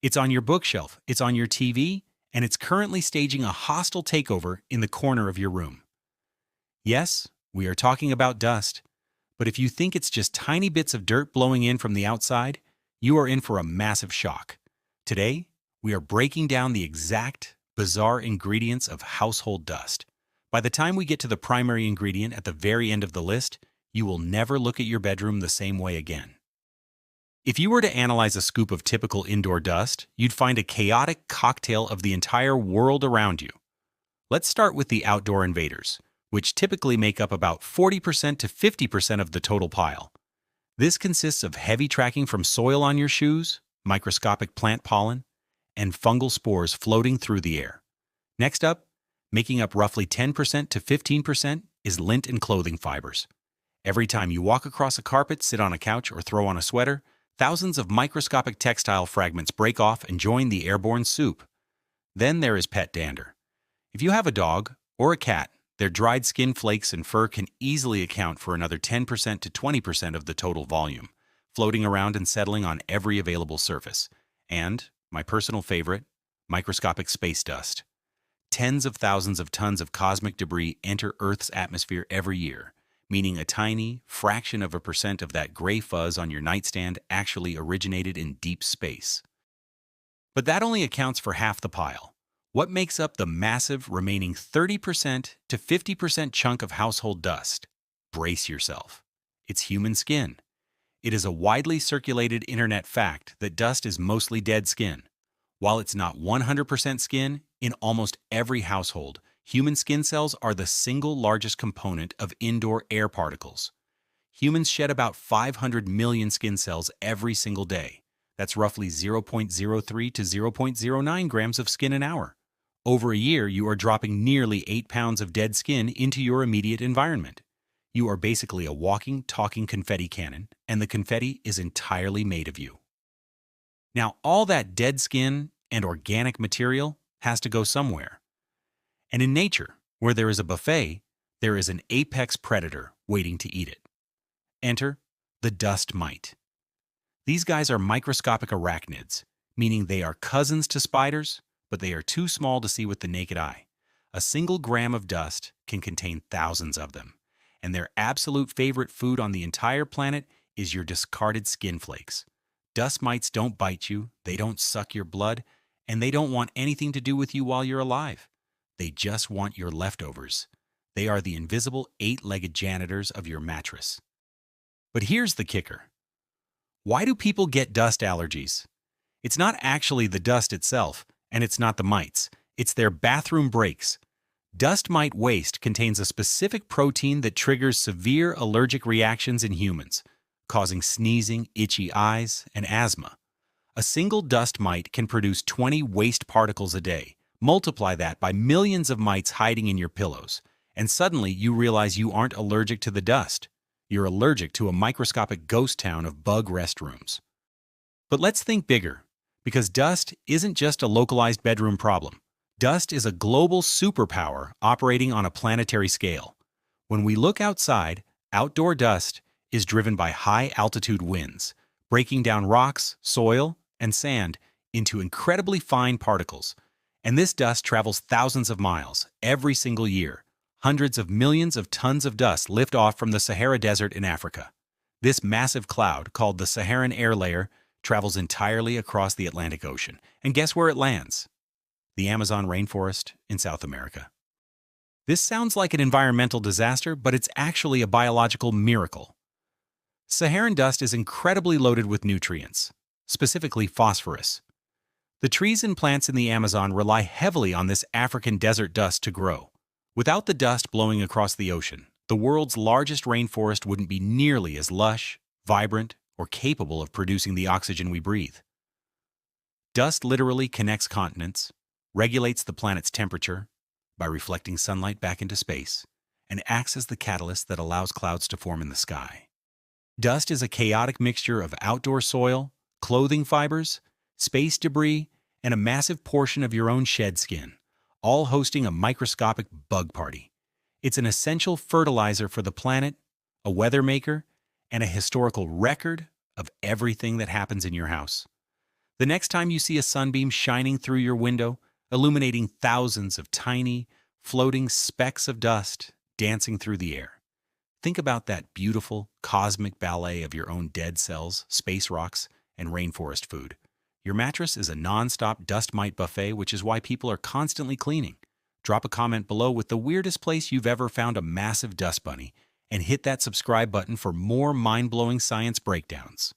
It's on your bookshelf, it's on your TV, and it's currently staging a hostile takeover in the corner of your room. Yes, we are talking about dust, but if you think it's just tiny bits of dirt blowing in from the outside, you are in for a massive shock. Today, we are breaking down the exact, bizarre ingredients of household dust. By the time we get to the primary ingredient at the very end of the list, you will never look at your bedroom the same way again. If you were to analyze a scoop of typical indoor dust, you'd find a chaotic cocktail of the entire world around you. Let's start with the outdoor invaders, which typically make up about 40% to 50% of the total pile. This consists of heavy tracking from soil on your shoes, microscopic plant pollen, and fungal spores floating through the air. Next up, making up roughly 10% to 15%, is lint and clothing fibers. Every time you walk across a carpet, sit on a couch, or throw on a sweater, thousands of microscopic textile fragments break off and join the airborne soup. Then there is pet dander. If you have a dog or a cat, their dried skin flakes and fur can easily account for another 10% to 20% of the total volume, floating around and settling on every available surface. And, my personal favorite, microscopic space dust. Tens of thousands of tons of cosmic debris enter Earth's atmosphere every year, meaning a tiny fraction of a percent of that gray fuzz on your nightstand actually originated in deep space. But that only accounts for half the pile. What makes up the massive remaining 30% to 50% chunk of household dust? Brace yourself. It's human skin. It is a widely circulated internet fact that dust is mostly dead skin. While it's not 100% skin, in almost every household, human skin cells are the single largest component of indoor air particles. Humans shed about 500 million skin cells every single day. That's roughly 0.03 to 0.09 grams of skin an hour. Over a year, you are dropping nearly 8 pounds of dead skin into your immediate environment. You are basically a walking, talking confetti cannon, and the confetti is entirely made of you. Now, all that dead skin and organic material has to go somewhere. And in nature, where there is a buffet, there is an apex predator waiting to eat it. Enter the dust mite. These guys are microscopic arachnids, meaning they are cousins to spiders, but they are too small to see with the naked eye. A single gram of dust can contain thousands of them, and their absolute favorite food on the entire planet is your discarded skin flakes. Dust mites don't bite you, they don't suck your blood, and they don't want anything to do with you while you're alive. They just want your leftovers. They are the invisible 8-legged janitors of your mattress. But here's the kicker. Why do people get dust allergies? It's not actually the dust itself, and it's not the mites. It's their bathroom breaks. Dust mite waste contains a specific protein that triggers severe allergic reactions in humans, causing sneezing, itchy eyes, and asthma. A single dust mite can produce 20 waste particles a day. Multiply that by millions of mites hiding in your pillows, and suddenly you realize you aren't allergic to the dust. You're allergic to a microscopic ghost town of bug restrooms. But let's think bigger, because dust isn't just a localized bedroom problem. Dust is a global superpower operating on a planetary scale. When we look outside, outdoor dust is driven by high-altitude winds, breaking down rocks, soil, and sand into incredibly fine particles. And this dust travels thousands of miles every single year. Hundreds of millions of tons of dust lift off from the Sahara Desert in Africa. This massive cloud, called the Saharan air layer, travels entirely across the Atlantic Ocean. And guess where it lands? The Amazon rainforest in South America. This sounds like an environmental disaster, but it's actually a biological miracle. Saharan dust is incredibly loaded with nutrients, specifically phosphorus. The trees and plants in the Amazon rely heavily on this African desert dust to grow. Without the dust blowing across the ocean, the world's largest rainforest wouldn't be nearly as lush, vibrant, or capable of producing the oxygen we breathe. Dust literally connects continents, regulates the planet's temperature by reflecting sunlight back into space, and acts as the catalyst that allows clouds to form in the sky. Dust is a chaotic mixture of outdoor soil, clothing fibers, space debris, and a massive portion of your own shed skin, all hosting a microscopic bug party. It's an essential fertilizer for the planet, a weather maker, and a historical record of everything that happens in your house. The next time you see a sunbeam shining through your window, illuminating thousands of tiny, floating specks of dust dancing through the air, think about that beautiful, cosmic ballet of your own dead cells, space rocks, and rainforest food. Your mattress is a non-stop dust mite buffet, which is why people are constantly cleaning. Drop a comment below with the weirdest place you've ever found a massive dust bunny, and hit that subscribe button for more mind-blowing science breakdowns.